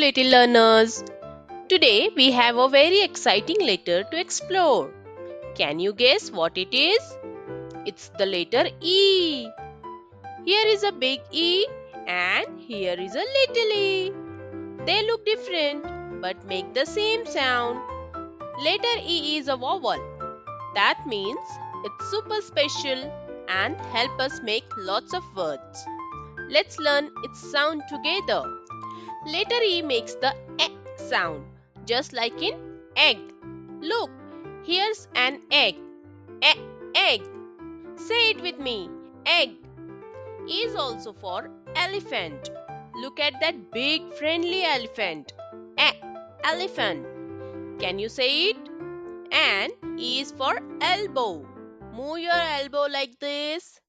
little learners. Today we have a very exciting letter to explore. Can you guess what it is? It's the letter E. Here is a big E and here is a little e. They look different but make the same sound. Letter E is a vowel. That means it's super special and help us make lots of words. Let's learn its sound together. Letter E makes the E sound, just like in egg. Look, here's an egg. Egg. Say it with me. Egg. E is also for elephant. Look at that big friendly elephant. Elephant. Can you say it? And E is for elbow. Move your elbow like this.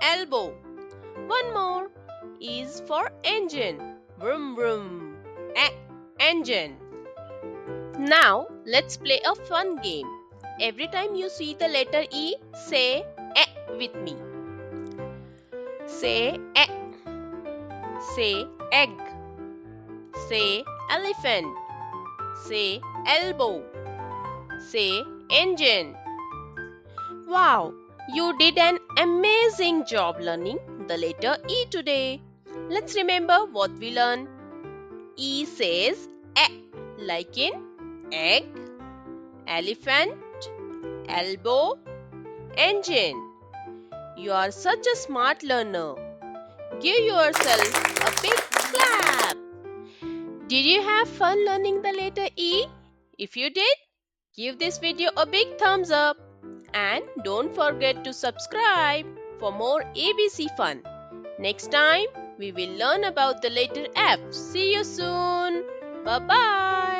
Elbow. One more. E is for engine. Vroom vroom. Engine. Now let's play a fun game. Every time you see the letter E, say with me. Say Say egg. Say elephant. Say elbow. Say engine. Wow, you did an amazing job learning the letter E today. Let's remember what we learned. E says like in egg, elephant, elbow, engine. You are such a smart learner. Give yourself a big clap. Did you have fun learning the letter E? If you did, give this video a big thumbs up. And don't forget to subscribe for more ABC fun. Next time, we will learn about the letter F. See you soon. Bye-bye.